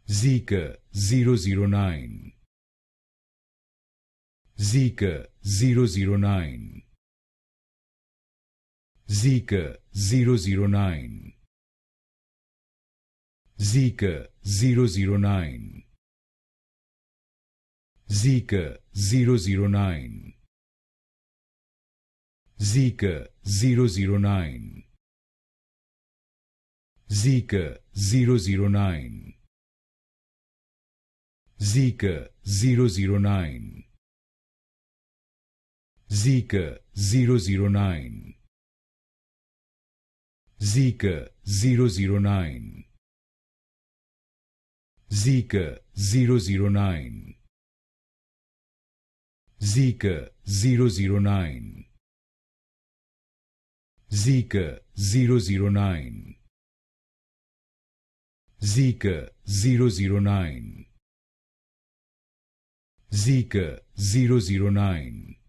Zeekr 009. Zeekr 009. Zeekr 009. Zeekr 009. Zeekr 009. Zeekr 009. Zeekr 009. Zeekr 009. Zeekr 009. Zeekr 009. Zeekr 009. Zeekr 009. Zeekr 009. Zeekr 009. Zeekr 009.